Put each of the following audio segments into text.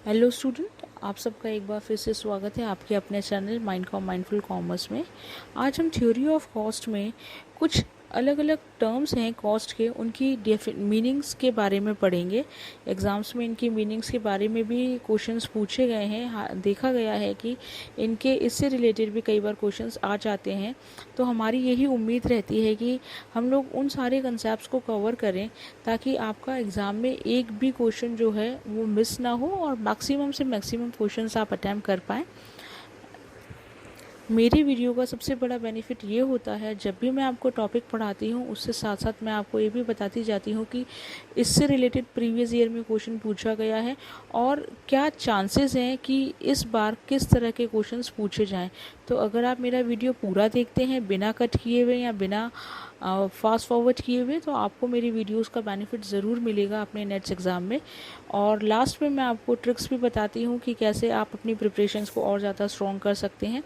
Hello student, आप सबका एक बार फिर से स्वागत है आपके अपने चैनल माइंडफुल कॉमर्स में। आज हम थ्योरी ऑफ कॉस्ट में कुछ अलग अलग टर्म्स हैं कॉस्ट के, उनकी मीनिंग्स के बारे में पढ़ेंगे। एग्ज़ाम्स में इनकी मीनिंग्स के बारे में भी क्वेश्चंस पूछे गए हैं। देखा गया है कि इनके इससे रिलेटेड भी कई बार क्वेश्चंस आ जाते हैं। तो हमारी यही उम्मीद रहती है कि हम लोग उन सारे कंसेप्ट्स को कवर करें ताकि आपका एग्ज़ाम में एक भी क्वेश्चन जो है वो मिस ना हो और मैक्सिमम से मैक्सिमम क्वेश्चंस आप अटैम्प्ट कर पाएँ। मेरी वीडियो का सबसे बड़ा बेनिफिट ये होता है, जब भी मैं आपको टॉपिक पढ़ाती हूँ उससे साथ साथ मैं आपको ये भी बताती जाती हूँ कि इससे रिलेटेड प्रीवियस ईयर में क्वेश्चन पूछा गया है और क्या चांसेस हैं कि इस बार किस तरह के क्वेश्चंस पूछे जाएं। तो अगर आप मेरा वीडियो पूरा देखते हैं बिना कट किए हुए या बिना फास्ट फॉरवर्ड किए हुए, तो आपको मेरी वीडियोस का बेनिफिट ज़रूर मिलेगा अपने नेट्स एग्ज़ाम में। और लास्ट में मैं आपको ट्रिक्स भी बताती हूँ कि कैसे आप अपनी प्रिपरेशंस को और ज़्यादा स्ट्रॉन्ग कर सकते हैं।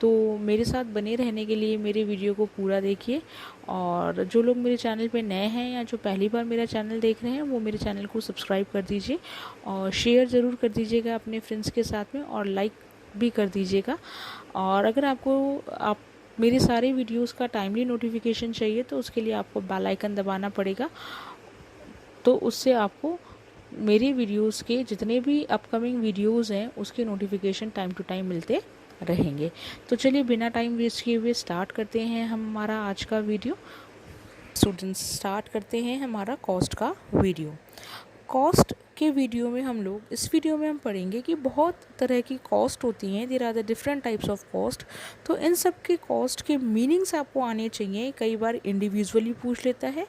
तो मेरे साथ बने रहने के लिए मेरे वीडियो को पूरा देखिए। और जो लोग मेरे चैनल पे नए हैं या जो पहली बार मेरा चैनल देख रहे हैं वो मेरे चैनल को सब्सक्राइब कर दीजिए और शेयर ज़रूर कर दीजिएगा अपने फ्रेंड्स के साथ में, और लाइक भी कर दीजिएगा। और अगर आप मेरे सारे वीडियोस का टाइमली नोटिफिकेशन चाहिए तो उसके लिए आपको बेल आइकन दबाना पड़ेगा। तो उससे आपको मेरी वीडियोस के जितने भी अपकमिंग वीडियोस हैं उसके नोटिफिकेशन टाइम टू टाइम मिलते रहेंगे। तो चलिए बिना टाइम वेस्ट किए हुए स्टार्ट करते हैं हमारा आज का वीडियो। स्टूडेंट्स, स्टार्ट करते हैं हमारा कॉस्ट का वीडियो। कॉस्ट के वीडियो में इस वीडियो में हम पढ़ेंगे कि बहुत तरह की कॉस्ट होती हैं। There are the different types of cost. तो इन सब के कॉस्ट के मीनिंग्स आपको आने चाहिए। कई बार इंडिविजुअली पूछ लेता है,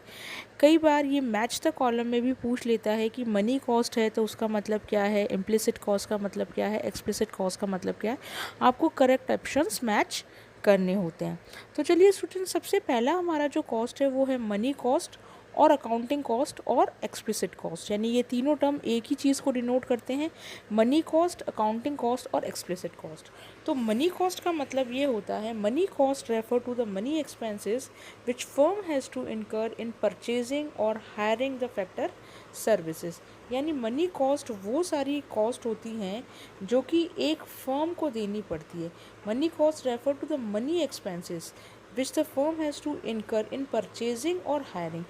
कई बार ये मैच द कॉलम में भी पूछ लेता है कि मनी कॉस्ट है तो उसका मतलब क्या है, इम्प्लिसिट कॉस्ट का मतलब क्या है, एक्सप्लिसिट कॉस्ट का मतलब क्या है। आपको करेक्ट ऑप्शंस मैच करने होते हैं। तो चलिए स्टूडेंट, सबसे पहला हमारा जो कॉस्ट है वो है मनी कॉस्ट और अकाउंटिंग कॉस्ट और एक्सप्लिसिट कॉस्ट। यानी ये तीनों टर्म एक ही चीज़ को डिनोट करते हैं, मनी कॉस्ट, अकाउंटिंग कॉस्ट और एक्सप्लिसिट कॉस्ट। तो मनी कॉस्ट का मतलब ये होता है, money cost refer to the money expenses which firm has to incur in purchasing और हायरिंग द फैक्टर सर्विसेज। यानी मनी कॉस्ट वो सारी कॉस्ट होती हैं जो कि एक फर्म को देनी पड़ती है। Money cost refer to the money expenses which the firm has to incur in purchasing or hiring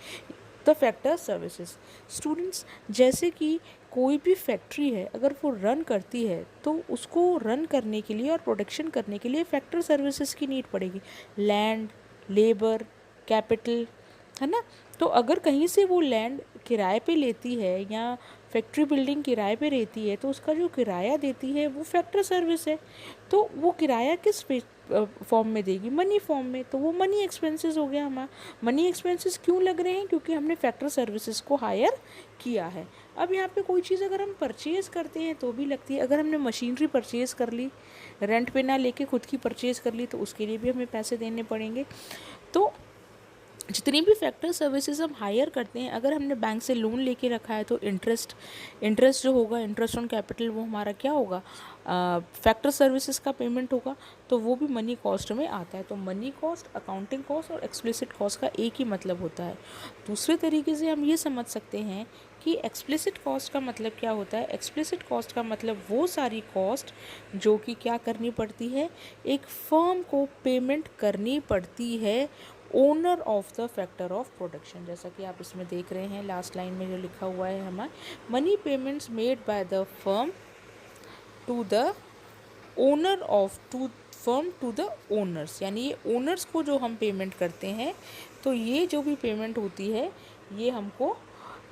the factor services। Students, जैसे कि कोई भी फैक्ट्री है अगर वो रन करती है तो उसको रन करने के लिए और प्रोडक्शन करने के लिए फैक्टर सर्विसेज की नीड पड़ेगी। लैंड, लेबर, कैपिटल, है ना। तो अगर कहीं से वो लैंड किराए पे लेती है या फैक्ट्री बिल्डिंग किराए पे रहती है तो उसका जो किराया देती है वो फैक्टर सर्विस है। तो वो किराया किस फॉर्म में देगी, मनी फॉर्म में। तो वो मनी एक्सपेंसेस हो गया हमारा। मनी एक्सपेंसेस क्यों लग रहे हैं, क्योंकि हमने फैक्टर सर्विसेज को हायर किया है। अब यहाँ पे कोई चीज़ अगर हम परचेज़ करते हैं तो भी लगती है। अगर हमने मशीनरी परचेज़ कर ली, रेंट पे ना लेके खुद की परचेज़ कर ली, तो उसके लिए भी हमें पैसे देने पड़ेंगे। तो जितनी भी फैक्टर सर्विसेज हम हायर करते हैं, अगर हमने बैंक से लोन लेके रखा है तो इंटरेस्ट जो होगा, इंटरेस्ट ऑन कैपिटल, वो हमारा क्या होगा, फैक्टर सर्विसेज का पेमेंट होगा। तो वो भी मनी कॉस्ट में आता है। तो मनी कॉस्ट, अकाउंटिंग कॉस्ट और एक्सप्लिसिट कॉस्ट का एक ही मतलब होता है। दूसरे तरीके से हम ये समझ सकते हैं कि एक्सप्लिसिट कॉस्ट का मतलब क्या होता है। एक्सप्लिसिट कॉस्ट का मतलब वो सारी कॉस्ट जो कि क्या करनी पड़ती है, एक फर्म को पेमेंट करनी पड़ती है owner of the factor of production. जैसा कि आप इसमें देख रहे हैं लास्ट लाइन में जो लिखा हुआ है हमारे, money payments made by the firm to the owner of to the owners. यानी ये ओनर्स को जो हम पेमेंट करते हैं, तो ये जो भी पेमेंट होती है ये हमको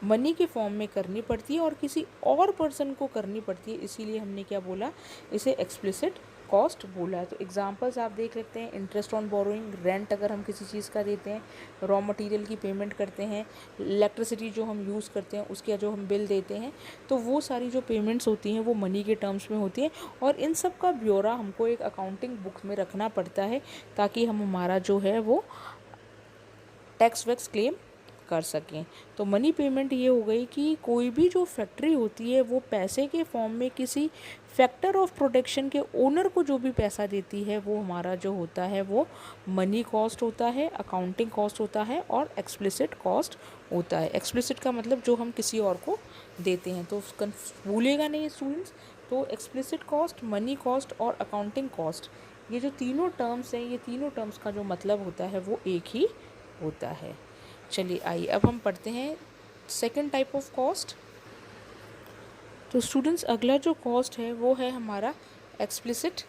मनी के फॉर्म में करनी पड़ती है और किसी और पर्सन को करनी पड़ती है। इसीलिए हमने क्या बोला, इसे एक्सप्लिसिट कॉस्ट बोला है। तो एग्जांपल्स आप देख लेते हैं, इंटरेस्ट ऑन बोरोइंग, रेंट अगर हम किसी चीज़ का देते हैं, रॉ मटेरियल की पेमेंट करते हैं, इलेक्ट्रिसिटी जो हम यूज़ करते हैं उसके जो हम बिल देते हैं, तो वो सारी जो पेमेंट्स होती हैं वो मनी के टर्म्स में होती हैं। और इन सब का ब्यौरा हमको एक अकाउंटिंग बुक में रखना पड़ता है ताकि हम हमारा जो है वो टैक्स वैक्स क्लेम कर सकें। तो मनी पेमेंट ये हो गई कि कोई भी जो फैक्ट्री होती है वो पैसे के फॉर्म में किसी फैक्टर ऑफ प्रोडक्शन के ओनर को जो भी पैसा देती है वो हमारा जो होता है वो मनी कॉस्ट होता है, अकाउंटिंग कॉस्ट होता है और एक्सप्लिसिट कॉस्ट होता है। एक्सप्लिसिट का मतलब जो हम किसी और को देते हैं। तो भूलिएगा नहीं स्टूडेंट्स। तो एक्सप्लिसिट कॉस्ट, मनी कॉस्ट और अकाउंटिंग कॉस्ट, ये जो तीनों टर्म्स हैं, ये तीनों टर्म्स का जो मतलब होता है वो एक ही होता है। चलिए आइए अब हम पढ़ते हैं सेकंड टाइप ऑफ कॉस्ट। तो स्टूडेंट्स अगला जो कॉस्ट है वो है हमारा explicit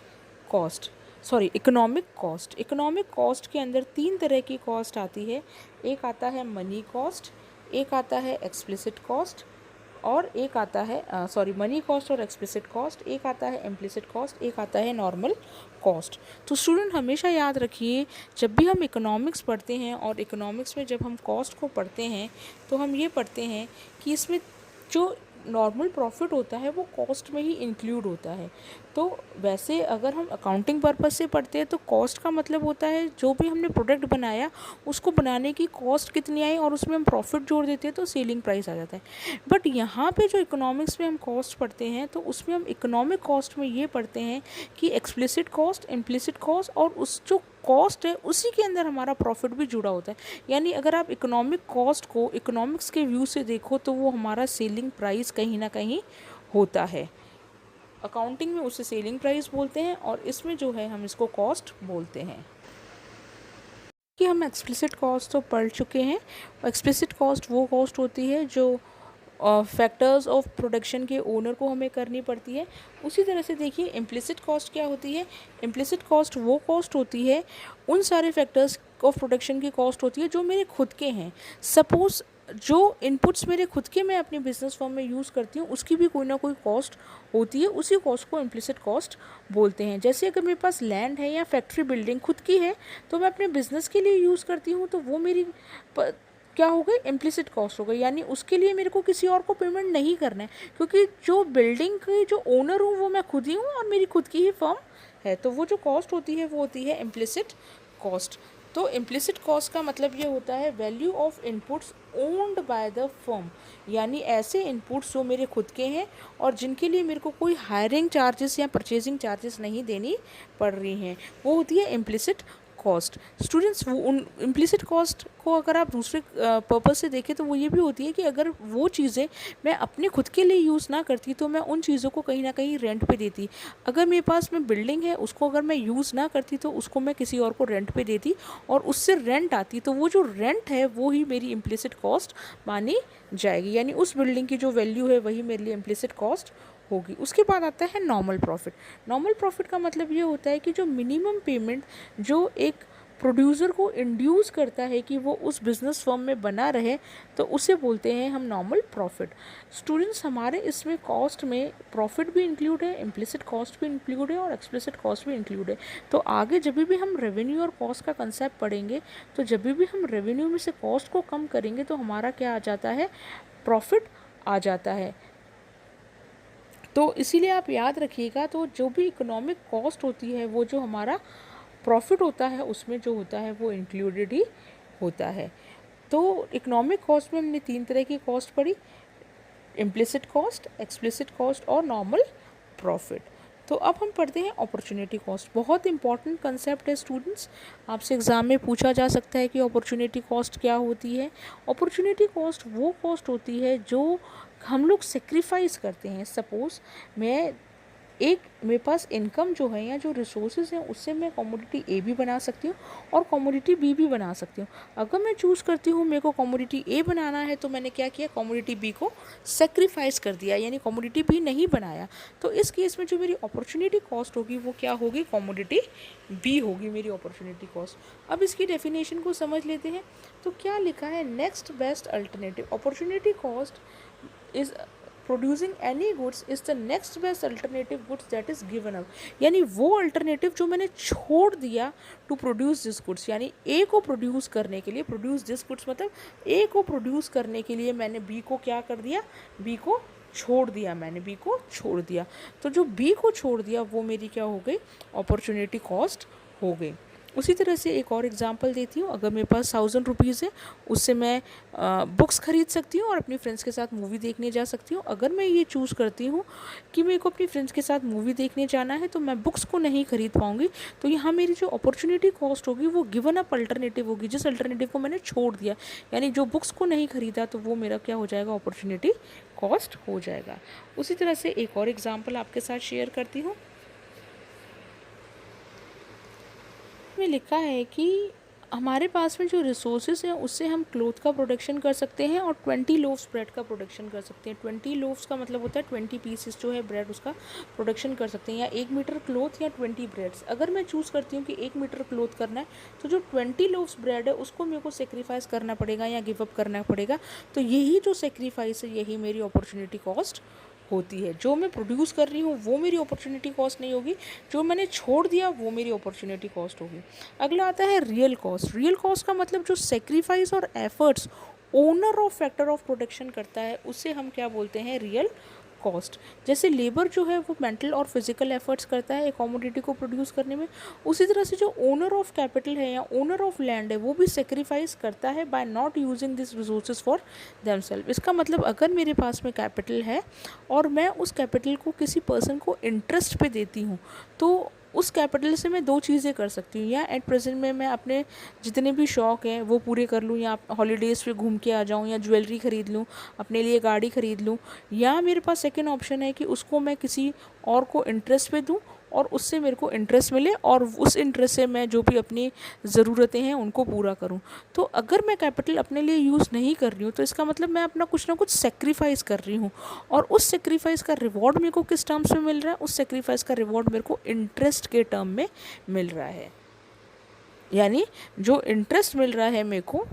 cost, sorry economic cost. Economic cost के अंदर तीन तरह की कॉस्ट आती है। एक आता है मनी कॉस्ट, एक आता है एक्सप्लिसिट कॉस्ट, और एक आता है मनी कॉस्ट और एक्सप्लिसिट कॉस्ट, एक आता है इम्प्लिसिट कॉस्ट, एक आता है नॉर्मल कॉस्ट। तो स्टूडेंट हमेशा याद रखिए, जब भी हम इकोनॉमिक्स पढ़ते हैं और इकोनॉमिक्स में जब हम कॉस्ट को पढ़ते हैं तो हम ये पढ़ते हैं कि इसमें जो नॉर्मल प्रॉफिट होता है वो कॉस्ट में ही इंक्लूड होता है। तो वैसे अगर हम अकाउंटिंग पर्पस से पढ़ते हैं तो कॉस्ट का मतलब होता है जो भी हमने प्रोडक्ट बनाया उसको बनाने की कॉस्ट कितनी आई और उसमें हम प्रॉफिट जोड़ देते हैं तो सेलिंग प्राइस आ जाता है। बट यहाँ पे जो इकोनॉमिक्स में हम कॉस्ट पढ़ते हैं तो उसमें हम इकोनॉमिक कॉस्ट में ये पढ़ते हैं कि एक्सप्लिसिट कॉस्ट, इम्प्लिसिट कॉस्ट और उस जो कॉस्ट है उसी के अंदर हमारा प्रॉफिट भी जुड़ा होता है। यानी अगर आप इकोनॉमिक कॉस्ट को इकोनॉमिक्स के व्यू से देखो तो वो हमारा सेलिंग प्राइस कहीं ना कहीं होता है। अकाउंटिंग में उसे सेलिंग प्राइस बोलते हैं और इसमें जो है हम इसको कॉस्ट बोलते हैं। कि हम एक्सप्लिसिट कॉस्ट तो पढ़ चुके हैं। एक्सप्लिसिट कॉस्ट वो कॉस्ट होती है जो फैक्टर्स ऑफ प्रोडक्शन के ओनर को हमें करनी पड़ती है। उसी तरह से देखिए इम्प्लिसिट कॉस्ट क्या होती है। इम्प्लिसिट कॉस्ट वो कॉस्ट होती है, उन सारे फैक्टर्स ऑफ प्रोडक्शन की कॉस्ट होती है जो मेरे खुद के हैं। सपोज़ जो इनपुट्स मेरे खुद के मैं अपनी बिजनेस फॉर्म में यूज़ करती हूँ उसकी भी कोई ना कोई कॉस्ट होती है, उसी कॉस्ट को इम्प्लिसिट कॉस्ट बोलते हैं। जैसे अगर मेरे पास लैंड है या फैक्ट्री बिल्डिंग खुद की है तो मैं अपने बिजनेस के लिए यूज़ करती हूँ तो वो मेरी क्या हो गई, इम्प्लिसिट कॉस्ट हो गई। यानी उसके लिए मेरे को किसी और को पेमेंट नहीं करना है क्योंकि जो बिल्डिंग की जो ओनर हूँ वो मैं खुद ही हूँ और मेरी खुद की ही फर्म है। तो वो जो कॉस्ट होती है वो होती है इम्प्लिसिट कॉस्ट। तो इम्प्लिसिट कॉस्ट का मतलब ये होता है value of inputs owned by the firm, यानी ऐसे इनपुट्स जो मेरे खुद के हैं और जिनके लिए मेरे को कोई हायरिंग चार्जेस या परचेजिंग चार्जेस नहीं देनी पड़ रही हैं, वो होती है इम्प्लिसिट कॉस्ट। स्टूडेंट्स वो उन इम्प्लिसिट कॉस्ट को अगर आप दूसरे पर्पस से देखें तो वो ये भी होती है कि अगर वो चीज़ें मैं अपने खुद के लिए यूज़ ना करती तो मैं उन चीज़ों को कहीं ना कहीं रेंट पे देती। अगर मेरे पास में बिल्डिंग है उसको अगर मैं यूज़ ना करती तो उसको मैं किसी और को रेंट पे देती और उससे रेंट आती, तो वो जो रेंट है वो ही मेरी इम्प्लिसिट कॉस्ट मानी जाएगी। यानी उस बिल्डिंग की जो वैल्यू है वही मेरे लिए इम्प्लिसिट कॉस्ट होगी। उसके बाद आता है नॉर्मल प्रॉफिट। नॉर्मल प्रॉफिट का मतलब ये होता है कि जो मिनिमम पेमेंट जो एक प्रोड्यूसर को इंड्यूस करता है कि वो उस बिज़नेस फर्म में बना रहे तो उसे बोलते हैं हम नॉर्मल प्रॉफिट। स्टूडेंट्स हमारे इसमें कॉस्ट में प्रॉफिट भी इंक्लूड है, इम्प्लिसिट कॉस्ट भी इंक्लूड है और एक्सप्लिसिट कॉस्ट भी इंक्लूड है। तो आगे जब भी हम रेवेन्यू और कॉस्ट का कंसेप्ट पढ़ेंगे तो जब भी हम रेवेन्यू में से कॉस्ट को कम करेंगे तो हमारा क्या आ जाता है, प्रॉफिट आ जाता है। तो इसीलिए आप याद रखिएगा, तो जो भी इकोनॉमिक कॉस्ट होती है वो जो हमारा प्रॉफिट होता है उसमें जो होता है वो इंक्लूडेड ही होता है। तो इकोनॉमिक कॉस्ट में हमने तीन तरह की कॉस्ट पढ़ी, इम्प्लिसिट कॉस्ट, एक्सप्लिसिट कॉस्ट और नॉर्मल प्रॉफिट। तो अब हम पढ़ते हैं अपॉर्चुनिटी कॉस्ट। बहुत इंपॉर्टेंट कंसेप्ट है स्टूडेंट्स, आपसे एग्ज़ाम में पूछा जा सकता है कि अपॉर्चुनिटी कॉस्ट क्या होती है। अपॉर्चुनिटी कॉस्ट वो कॉस्ट होती है जो हम लोग सेक्रीफाइस करते हैं। सपोज़ मेरे पास इनकम जो है या जो रिसोर्सेज हैं उससे मैं कमोडिटी ए भी बना सकती हूँ और कमोडिटी बी भी बना सकती हूँ। अगर मैं चूज़ करती हूँ मेरे को कमोडिटी ए बनाना है तो मैंने क्या किया, कमोडिटी बी को सेक्रीफाइस कर दिया, यानी कमोडिटी बी नहीं बनाया। तो इस केस में जो मेरी अपॉर्चुनिटी कॉस्ट होगी वो क्या होगी, कमोडिटी बी होगी मेरी अपॉर्चुनिटी कॉस्ट। अब इसकी डेफिनेशन को समझ लेते हैं। तो क्या लिखा है, next best alternative. Opportunity cost is producing any goods is the next best alternative goods that is given up, यानी वो अल्टरनेटिव जो मैंने छोड़ दिया टू प्रोड्यूस दिस गुड्स। यानी ए को प्रोड्यूस करने के लिए, प्रोड्यूस दिस गुड्स मतलब ए को प्रोड्यूस करने के लिए मैंने बी को क्या कर दिया, बी को छोड़ दिया, मैंने बी को छोड़ दिया। तो जो बी को छोड़ दिया वो मेरी क्या हो गई, अपॉर्चुनिटी कॉस्ट हो गई। उसी तरह से एक और एग्जांपल देती हूँ, अगर मेरे पास 1000 रुपीज़ है, उससे मैं बुक्स खरीद सकती हूँ और अपनी फ्रेंड्स के साथ मूवी देखने जा सकती हूँ। अगर मैं ये चूज़ करती हूँ कि मेरे को अपनी फ्रेंड्स के साथ मूवी देखने जाना है, तो मैं बुक्स को नहीं खरीद पाऊँगी। तो यहाँ मेरी जो अपॉर्चुनिटी कॉस्ट होगी वो गिवन अप अल्टरनेटिव होगी, जिस अल्टरनेटिव को मैंने छोड़ दिया, यानी जो बुक्स को नहीं खरीदा, तो वो मेरा क्या हो जाएगा, अपॉर्चुनिटी कॉस्ट हो जाएगा। उसी तरह से एक और एग्जाम्पल आपके साथ शेयर करती हूँ। में लिखा है कि हमारे पास में जो रिसोर्सेज हैं उससे हम क्लोथ का प्रोडक्शन कर सकते हैं और 20 लोव्स ब्रेड का प्रोडक्शन कर सकते हैं। 20 लोव्स का मतलब होता है 20 पीसेस जो है ब्रेड, उसका प्रोडक्शन कर सकते हैं, या 1 मीटर क्लोथ या 20 ब्रेड्स। अगर मैं चूज़ करती हूँ कि 1 मीटर क्लोथ करना है, तो जो 20 लोव्स ब्रेड है उसको मेरे को सेक्रीफाइस करना पड़ेगा या गिव अप करना पड़ेगा। तो यही जो सेक्रीफाइस है, यही मेरी अपॉर्चुनिटी कॉस्ट होती है। जो मैं प्रोड्यूस कर रही हूँ वो मेरी अपॉर्चुनिटी कॉस्ट नहीं होगी, जो मैंने छोड़ दिया वो मेरी अपॉर्चुनिटी कॉस्ट होगी। अगला आता है रियल कॉस्ट। रियल कॉस्ट का मतलब जो सेक्रीफाइस और efforts owner of factor of production करता है, उसे हम क्या बोलते हैं, रियल कॉस्ट। जैसे लेबर जो है वो मेंटल और फिजिकल एफर्ट्स करता है एक कमोडिटी को प्रोड्यूस करने में, उसी तरह से जो ओनर ऑफ कैपिटल है या ओनर ऑफ लैंड है वो भी सेक्रीफाइस करता है by not using this resources for themself. इसका मतलब अगर मेरे पास में कैपिटल है और मैं उस कैपिटल को किसी पर्सन को इंटरेस्ट पे देती हूँ, तो उस कैपिटल से मैं दो चीज़ें कर सकती हूँ। या एट प्रेजेंट में मैं अपने जितने भी शौक़ हैं वो पूरे कर लूँ, या हॉलीडेज़ पे घूम के आ जाऊँ, या ज्वेलरी ख़रीद लूँ, अपने लिए गाड़ी ख़रीद लूँ। या मेरे पास सेकंड ऑप्शन है कि उसको मैं किसी और को इंटरेस्ट पे दूँ और उससे मेरे को इंटरेस्ट मिले और उस इंटरेस्ट से मैं जो भी अपनी ज़रूरतें हैं उनको पूरा करूं। तो अगर मैं कैपिटल अपने लिए यूज़ नहीं कर रही हूँ, तो इसका मतलब मैं अपना कुछ ना कुछ सेक्रीफाइस कर रही हूँ, और उस सेक्रीफाइस का रिवॉर्ड मेरे को किस टर्म्स में मिल रहा है, उस सेक्रीफाइस का रिवॉर्ड मेरे को इंटरेस्ट के टर्म में मिल रहा है। यानी जो इंटरेस्ट मिल रहा है मेरे को,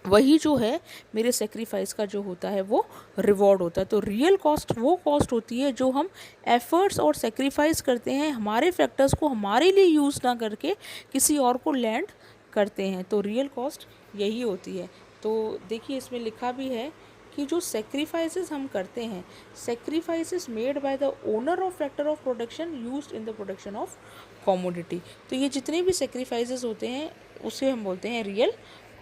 वही जो है मेरे सेक्रीफाइस का जो होता है वो रिवॉर्ड होता है। तो रियल कॉस्ट वो कॉस्ट होती है जो हम एफर्ट्स और सेक्रीफाइस करते हैं, हमारे फैक्टर्स को हमारे लिए यूज़ ना करके किसी और को लैंड करते हैं। तो रियल कॉस्ट यही होती है। तो देखिए इसमें लिखा भी है कि जो सेक्रीफाइसेस हम करते हैं, sacrifices made by the owner of factor of production used in the production of commodity. तो ये जितने भी सेक्रीफाइसेस होते हैं उसे हम बोलते हैं रियल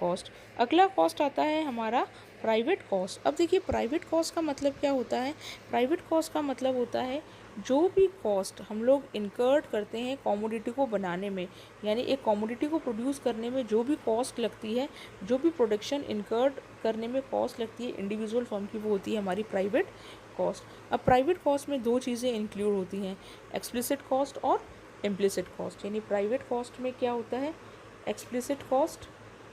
कॉस्ट। अगला कॉस्ट आता है हमारा प्राइवेट कॉस्ट। अब देखिए प्राइवेट कॉस्ट का मतलब क्या होता है। प्राइवेट कॉस्ट का मतलब होता है जो भी कॉस्ट हम लोग इनकर्ड करते हैं कमोडिटी को बनाने में, यानी एक कमोडिटी को प्रोड्यूस करने में जो भी कॉस्ट लगती है, जो भी प्रोडक्शन इनकर्ड करने में कॉस्ट लगती है इंडिविजुअल फर्म की, वो होती है हमारी प्राइवेट कॉस्ट। अब प्राइवेट कॉस्ट में दो चीज़ें इंक्लूड होती हैं, एक्सप्लिसिट कॉस्ट और इम्प्लिसिट कॉस्ट। यानी प्राइवेट कॉस्ट में क्या होता है, explicit cost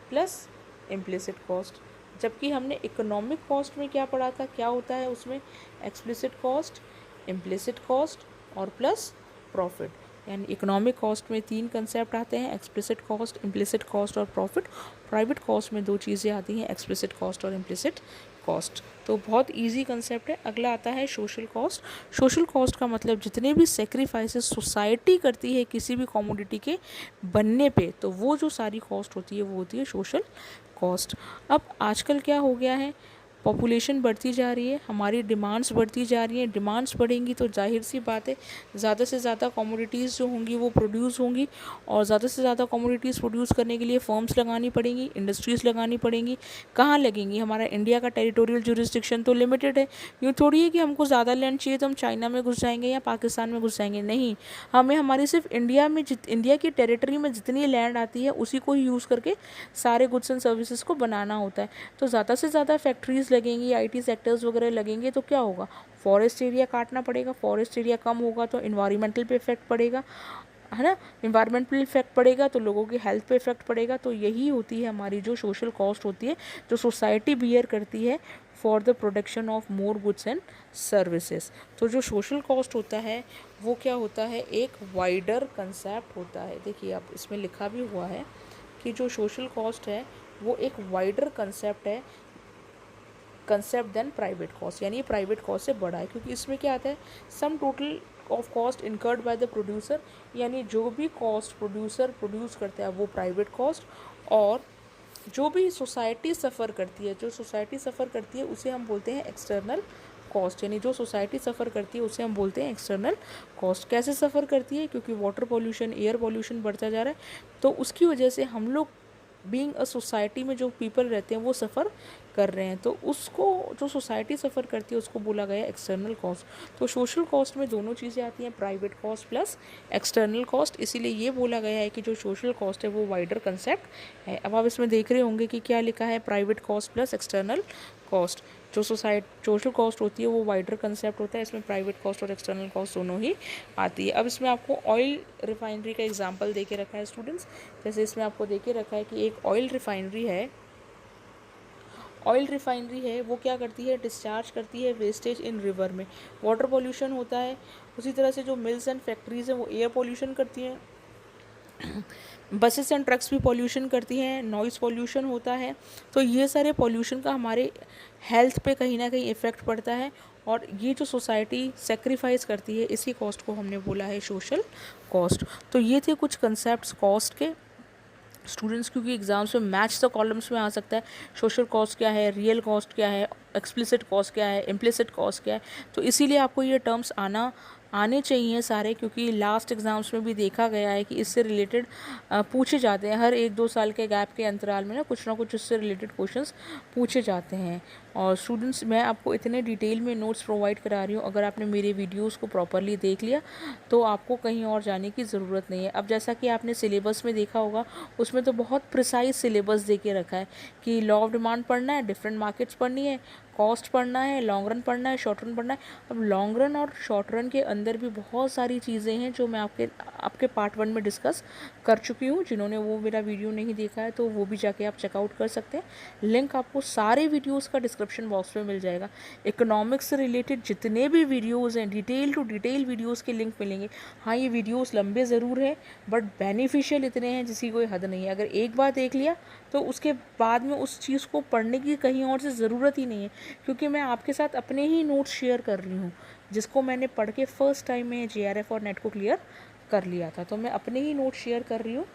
plus implicit cost. जबकि हमने इकोनॉमिक कॉस्ट में क्या पढ़ा था, क्या होता है उसमें, एक्सप्लिसिट कॉस्ट, इम्प्लिसिट कॉस्ट और प्लस प्रॉफिट। यानी इकोनॉमिक कॉस्ट में तीन कंसेप्ट आते हैं, एक्सप्लिसिट कॉस्ट, इम्प्लिसिट कॉस्ट और प्रॉफिट। प्राइवेट कॉस्ट में दो चीज़ें आती हैं, एक्सप्लिसिट कॉस्ट और इम्प्लिसिट कॉस्ट। तो बहुत इजी कंसेप्ट है। अगला आता है सोशल कॉस्ट। सोशल कॉस्ट का मतलब जितने भी सेक्रीफाइसेस सोसाइटी करती है किसी भी कमोडिटी के बनने पे, तो वो जो सारी कॉस्ट होती है वो होती है सोशल कॉस्ट। अब आजकल क्या हो गया है, पॉपुलेशन बढ़ती जा रही है, हमारी डिमांड्स बढ़ती जा रही हैं। डिमांड्स बढ़ेंगी तो जाहिर सी बात है ज़्यादा से ज़्यादा कमोडिटीज़ जो होंगी वो प्रोड्यूस होंगी, और ज़्यादा से ज़्यादा कमोडिटीज़ प्रोड्यूस करने के लिए फर्म्स लगानी पड़ेंगी, इंडस्ट्रीज़ लगानी पड़ेंगी। कहाँ लगेंगी, हमारा इंडिया का टेरिटोरियल जुरिस्डिक्शन तो लिमिटेड है। यूँ थोड़ी है कि हमको ज़्यादा लैंड चाहिए तो हम चाइना में घुस जाएंगे या पाकिस्तान में घुस जाएंगे, नहीं। हमें हमारी सिर्फ इंडिया की टेरिटरी में जितनी लैंड आती है उसी को ही यूज़ करके सारे गुड्स एंड सर्विसेज को बनाना होता है। तो ज़्यादा से ज़्यादा फैक्ट्रीज़ लगेंगी, आईटी सेक्टर्स वगैरह लगेंगे, तो क्या होगा, फॉरेस्ट एरिया काटना पड़ेगा। फॉरेस्ट एरिया कम होगा तो इन्वायरमेंटल पे इफेक्ट पड़ेगा, है ना। इन्वायरमेंटल इफेक्ट पड़ेगा तो लोगों की हेल्थ पे इफेक्ट पड़ेगा। तो यही होती है हमारी जो सोशल कॉस्ट होती है, जो सोसाइटी बियर करती है for the production of more goods and services. तो जो सोशल कॉस्ट होता है वो क्या होता है, एक वाइडर कंसेप्ट होता है। देखिए अब इसमें लिखा भी हुआ है कि जो सोशल कॉस्ट है वो एक wider concept than private cost, यानी प्राइवेट कॉस्ट से बड़ा है, क्योंकि इसमें क्या आता है, sum total of cost incurred by the producer, यानी जो भी कॉस्ट प्रोड्यूसर प्रोड्यूस करता है वो प्राइवेट कॉस्ट, और जो भी सोसाइटी सफ़र करती है, जो सोसाइटी सफ़र करती है उसे हम बोलते हैं एक्सटर्नल कॉस्ट यानी जो सोसाइटी सफ़र करती है उसे हम बोलते हैं एक्सटर्नल कॉस्ट। कैसे सफ़र करती है? क्योंकि वाटर पॉल्यूशन, एयर पॉल्यूशन बढ़ता जा रहा है, तो उसकी वजह से हम लोग बीइंग अ सोसाइटी में जो पीपल रहते हैं वो सफ़र कर रहे हैं, तो उसको जो सोसाइटी सफ़र करती है उसको बोला गया एक्सटर्नल कॉस्ट। तो सोशल कॉस्ट में दोनों चीज़ें आती हैं, private cost plus external cost, इसीलिए ये बोला गया है कि जो सोशल कॉस्ट है वो वाइडर कंसेप्ट है। अब आप इसमें देख रहे होंगे कि क्या लिखा है, private cost plus external cost. जो सोशल कॉस्ट होती है वो वाइडर कंसेप्ट होता है, इसमें प्राइवेट कॉस्ट और एक्सटर्नल कॉस्ट दोनों ही आती है। अब इसमें आपको ऑयल रिफाइनरी का एग्जांपल दे के रखा है स्टूडेंट्स। जैसे इसमें आपको दे के रखा है कि एक ऑयल रिफाइनरी है, वो क्या करती है, डिस्चार्ज करती है वेस्टेज इन रिवर में, वाटर पॉल्यूशन होता है। उसी तरह से जो मिल्स एंड फैक्ट्रीज़ हैं वो एयर पॉल्यूशन करती हैं, बसेस एंड ट्रक्स भी पॉल्यूशन करती हैं, नॉइज़ पॉल्यूशन होता है। तो ये सारे पॉल्यूशन का हमारे हेल्थ पे कहीं ना कहीं इफ़ेक्ट पड़ता है, और ये जो सोसाइटी सेक्रीफाइस करती है इसी कॉस्ट को हमने बोला है सोशल कॉस्ट। तो ये थे कुछ कंसेप्ट्स कॉस्ट के स्टूडेंट्स, क्योंकि एग्जाम्स में मैच द कॉलम्स में आ सकता है, सोशल कॉस्ट क्या है, रियल कॉस्ट क्या है, एक्सप्लिसिट कॉस्ट क्या है, इम्प्लिसिट कॉस्ट क्या है। तो इसीलिए आपको ये टर्म्स आने चाहिए सारे, क्योंकि लास्ट एग्ज़ाम्स में भी देखा गया है कि इससे रिलेटेड पूछे जाते हैं, हर 1-2 साल के गैप के अंतराल में ना कुछ इससे रिलेटेड क्वेश्चंस पूछे जाते हैं। और स्टूडेंट्स, मैं आपको इतने डिटेल में नोट्स प्रोवाइड करा रही हूँ, अगर आपने मेरे वीडियोस को प्रॉपरली देख लिया तो आपको कहीं और जाने की ज़रूरत नहीं है। अब जैसा कि आपने सिलेबस में देखा होगा, उसमें तो बहुत प्रिसाइज सिलेबस दे के रखा है कि लॉ ऑफ डिमांड पढ़ना है, डिफरेंट मार्केट्स पढ़नी है, कॉस्ट पढ़ना है, लॉन्ग रन पढ़ना है, शॉर्ट रन पढ़ना है। अब लॉन्ग रन और शॉर्ट रन के अंदर भी बहुत सारी चीज़ें हैं जो मैं आपके पार्ट 1 में डिस्कस कर चुकी हूँ। जिन्होंने वो मेरा वीडियो नहीं देखा है तो वो भी जाके आप चेकआउट कर सकते हैं। लिंक आपको सारे वीडियोज़ का डिस्क्रिप्शन बॉक्स में मिल जाएगा। इकोनॉमिक्स से रिलेटेड जितने भी वीडियोज़ हैं, डिटेल टू डिटेल वीडियोज़ के लिंक मिलेंगे। हाँ, ये वीडियोज़ लंबे ज़रूर हैं बट बेनिफिशियल इतने हैं जिसकी कोई हद नहीं है। अगर एक बार देख लिया तो उसके बाद में उस चीज़ को पढ़ने की कहीं और से ज़रूरत ही नहीं है, क्योंकि मैं आपके साथ अपने ही नोट्स शेयर कर रही हूँ जिसको मैंने पढ़ के फर्स्ट टाइम में JRF और नेट को क्लियर कर लिया था। तो मैं अपने ही नोट्स शेयर कर रही हूँ,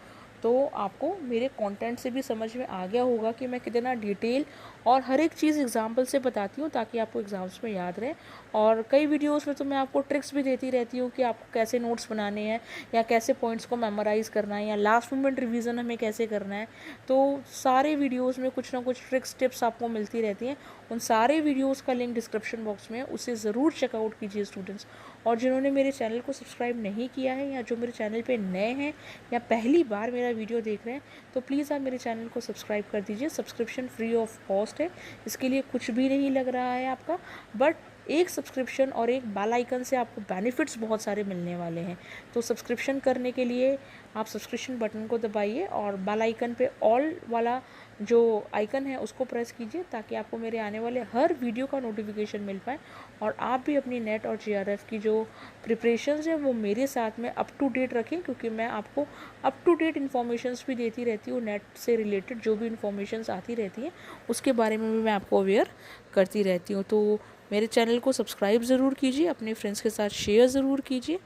तो आपको मेरे कंटेंट से भी समझ में आ गया होगा कि मैं कितना डिटेल और हर एक चीज़ एग्जांपल से बताती हूँ ताकि आपको एग्ज़ाम्स में याद रहे। और कई वीडियोस में तो मैं आपको ट्रिक्स भी देती रहती हूँ कि आपको कैसे नोट्स बनाने हैं, या कैसे पॉइंट्स को मेमोराइज़ करना है, या लास्ट मोमेंट रिवीजन हमें कैसे करना है। तो सारे वीडियोज़ में कुछ ना कुछ ट्रिक्स टिप्स आपको मिलती रहती हैं। उन सारे वीडियोज़ का लिंक डिस्क्रिप्शन बॉक्स में है, उसे ज़रूर चेकआउट कीजिए स्टूडेंट्स। और जिन्होंने मेरे चैनल को सब्सक्राइब नहीं किया है, या जो मेरे चैनल पे नए हैं, या पहली बार मेरा वीडियो देख रहे हैं, तो प्लीज़ आप मेरे चैनल को सब्सक्राइब कर दीजिए। सब्सक्रिप्शन फ्री ऑफ कॉस्ट है, इसके लिए कुछ भी नहीं लग रहा है आपका, बट एक सब्सक्रिप्शन और एक बेल आइकन से आपको बेनिफिट्स बहुत सारे मिलने वाले हैं। तो सब्सक्रिप्शन करने के लिए आप सब्सक्रिप्शन बटन को दबाइए और बेल आइकन पे ऑल वाला जो आइकन है उसको प्रेस कीजिए, ताकि आपको मेरे आने वाले हर वीडियो का नोटिफिकेशन मिल पाए, और आप भी अपनी नेट और JRF की जो प्रिपरेशंस है वो मेरे साथ में अप टू डेट रखें, क्योंकि मैं आपको अप टू डेट इन्फॉर्मेशंस भी देती रहती हूँ। नेट से रिलेटेड जो भी इन्फॉर्मेशंस आती रहती हैं उसके बारे में भी मैं आपको अवेयर करती रहती हूँ। तो मेरे चैनल को सब्सक्राइब ज़रूर कीजिए, अपने फ्रेंड्स के साथ शेयर ज़रूर कीजिए,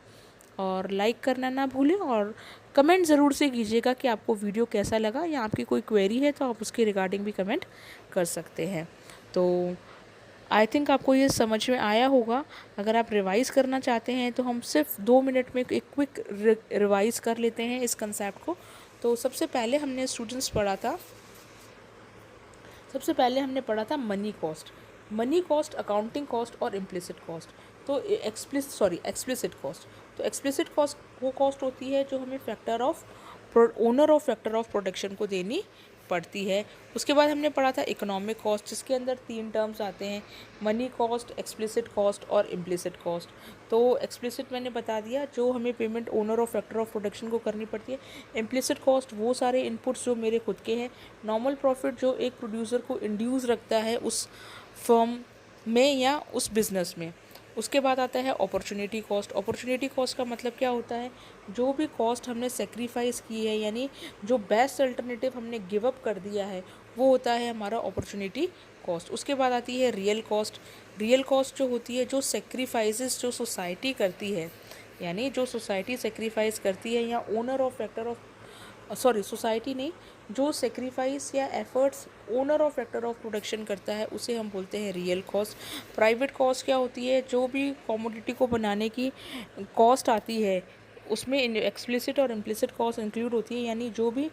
और लाइक करना ना भूलें, और कमेंट ज़रूर से कीजिएगा कि आपको वीडियो कैसा लगा, या आपकी कोई क्वेरी है तो आप उसके रिगार्डिंग भी कमेंट कर सकते हैं। तो आई थिंक आपको ये समझ में आया होगा। अगर आप रिवाइज़ करना चाहते हैं तो हम सिर्फ 2 मिनट में एक क्विक रिवाइज़ कर लेते हैं इस कंसेप्ट को। तो सबसे पहले हमने पढ़ा था मनी कॉस्ट, अकाउंटिंग कॉस्ट और इम्प्लिसिट कॉस्ट। तो एक्सप्लिसिट कॉस्ट। तो एक्सप्लिसिट कॉस्ट वो कॉस्ट होती है जो हमें owner of factor of protection को देनी पड़ती है। उसके बाद हमने पढ़ा था इकोनॉमिक कॉस्ट, जिसके अंदर 3 टर्म्स आते हैं, मनी कॉस्ट, एक्सप्लिसिट कॉस्ट और इम्प्लिसिट कॉस्ट। तो एक्सप्लिसिट मैंने बता दिया, जो हमें payment owner of factor of protection को करनी पड़ती है। इम्प्लिसिट कॉस्ट वो सारे इनपुट्स जो मेरे खुद के हैं, नॉर्मल प्रॉफिट जो एक प्रोड्यूसर को इंड्यूस रखता है उस फर्म में या उस बिज़नेस में। उसके बाद आता है अपॉर्चुनिटी कॉस्ट। अपॉर्चुनिटी कॉस्ट का मतलब क्या होता है, जो भी कॉस्ट हमने सेक्रीफाइस की है, यानी जो बेस्ट अल्टरनेटिव हमने गिव अप कर दिया है, वो होता है हमारा अपॉर्चुनिटी कॉस्ट। उसके बाद आती है रियल कॉस्ट। रियल कॉस्ट जो होती है, जो सेक्रीफाइसेस जो सोसाइटी करती है, यानी जो सोसाइटी सेक्रीफाइस करती है, या owner of factor of society नहीं, जो सेक्रीफाइस या efforts owner of factor of production करता है उसे हम बोलते हैं रियल कॉस्ट। प्राइवेट कॉस्ट क्या होती है, जो भी कमोडिटी को बनाने की कॉस्ट आती है उसमें एक्सप्लिसिट और इम्प्लिसिट कॉस्ट इंक्लूड होती है, यानी जो भी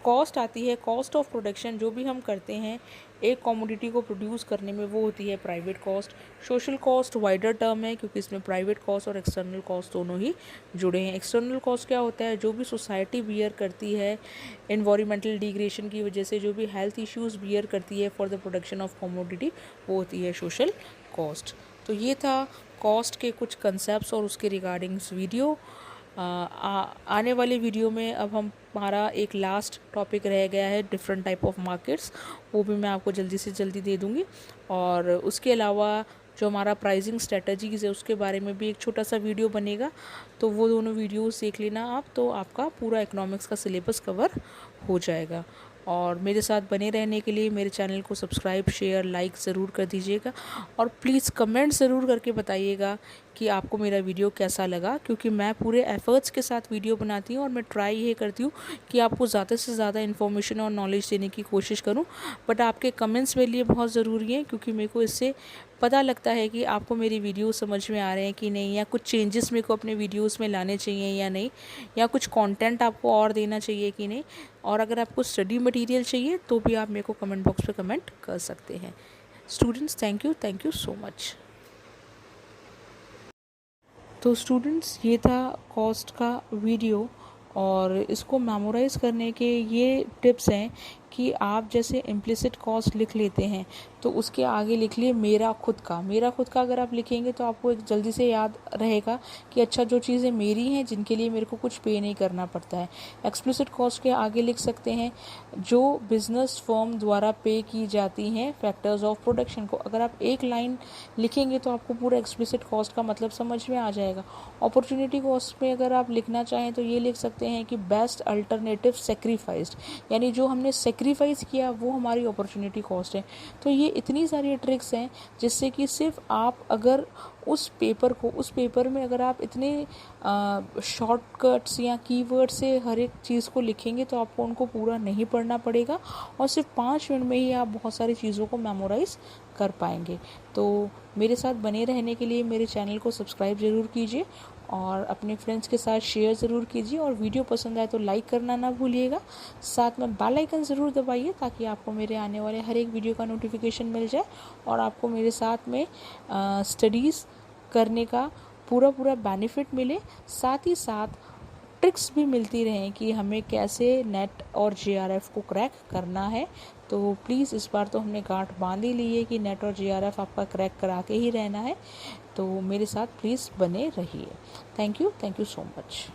कॉस्ट आती है, कॉस्ट ऑफ प्रोडक्शन जो भी हम करते हैं एक कमोडिटी को प्रोड्यूस करने में, वो होती है private cost. Social cost wider term है क्योंकि इसमें प्राइवेट कॉस्ट और एक्सटर्नल कॉस्ट दोनों ही जुड़े हैं। एक्सटर्नल कॉस्ट क्या होता है, जो भी सोसाइटी बियर करती है एनवायरमेंटल डिग्रेडेशन की वजह से, जो भी हेल्थ इश्यूज बियर करती है for the production of commodity, वो होती है सोशल कॉस्ट। तो ये था कॉस्ट के कुछ कंसेप्ट्स और उसके रिगार्डिंग्स वीडियो। आने वाले वीडियो में अब हमारा एक लास्ट टॉपिक रह गया है डिफरेंट टाइप ऑफ मार्केट्स, वो भी मैं आपको जल्दी से जल्दी दे दूँगी। और उसके अलावा जो हमारा प्राइसिंग स्ट्रेटजीज़ है उसके बारे में भी एक छोटा सा वीडियो बनेगा, तो वो दोनों वीडियोस देख लेना आप, तो आपका पूरा इकोनॉमिक्स का सिलेबस कवर हो जाएगा। और मेरे साथ बने रहने के लिए मेरे चैनल को सब्सक्राइब, शेयर, लाइक ज़रूर कर दीजिएगा और प्लीज़ कमेंट ज़रूर करके बताइएगा कि आपको मेरा वीडियो कैसा लगा, क्योंकि मैं पूरे एफर्ट्स के साथ वीडियो बनाती हूँ और मैं ट्राई ये करती हूँ कि आपको ज़्यादा से ज़्यादा इन्फॉर्मेशन और नॉलेज देने की कोशिश करूँ। बट आपके कमेंट्स मेरे लिए बहुत ज़रूरी हैं, क्योंकि मेरे को इससे पता लगता है कि आपको मेरी वीडियो समझ में आ रहे हैं कि नहीं, या कुछ चेंजेस मेरे को अपने वीडियोस में लाने चाहिए या नहीं, या कुछ कंटेंट आपको और देना चाहिए कि नहीं। और अगर आपको स्टडी मटेरियल चाहिए तो भी आप मेरे को कमेंट बॉक्स पे कमेंट कर सकते हैं। Students, thank you so much. तो स्टूडेंट्स, ये था कॉस्ट का वीडियो, और इसको मेमोराइज़ करने के ये टिप्स हैं कि आप जैसे इम्प्लिसिट कॉस्ट लिख लेते हैं तो उसके आगे लिख लिए मेरा खुद का। मेरा खुद का अगर आप लिखेंगे तो आपको एक जल्दी से याद रहेगा कि अच्छा, जो चीज़ें मेरी हैं जिनके लिए मेरे को कुछ पे नहीं करना पड़ता है। एक्सप्लिसिट कॉस्ट के आगे लिख सकते हैं जो बिजनेस फर्म द्वारा पे की जाती हैं फैक्टर्स ऑफ प्रोडक्शन को। अगर आप एक लाइन लिखेंगे तो आपको पूरा एक्सप्लिसिट कॉस्ट का मतलब समझ में आ जाएगा। अपॉर्चुनिटी कॉस्ट में अगर आप लिखना चाहें तो ये लिख सकते हैं कि बेस्ट अल्टरनेटिव सेक्रीफाइस्ड, यानी जो हमने सेक्रीफाइस किया वो हमारी अपॉर्चुनिटी कॉस्ट है। तो ये इतनी सारी ट्रिक्स हैं जिससे कि सिर्फ आप अगर उस पेपर में अगर आप इतने शॉर्टकट्स या कीवर्ड से हर एक चीज़ को लिखेंगे तो आपको उनको पूरा नहीं पढ़ना पड़ेगा और सिर्फ 5 मिनट में ही आप बहुत सारी चीज़ों को मेमोराइज कर पाएंगे। तो मेरे साथ बने रहने के लिए मेरे चैनल को सब्सक्राइब ज़रूर कीजिए और अपने फ्रेंड्स के साथ शेयर ज़रूर कीजिए, और वीडियो पसंद आए तो लाइक करना ना भूलिएगा। साथ में बेल आइकन ज़रूर दबाइए ताकि आपको मेरे आने वाले हर एक वीडियो का नोटिफिकेशन मिल जाए और आपको मेरे साथ में स्टडीज़ करने का पूरा बेनिफिट मिले। साथ ही साथ ट्रिक्स भी मिलती रहें कि हमें कैसे नेट और JRF को क्रैक करना है। तो प्लीज़ इस बार तो हमने गांठ बांध ही ली है कि नेट और JRF आपका क्रैक करा के ही रहना है। तो मेरे साथ प्लीज़ बने रहिए। Thank you so much.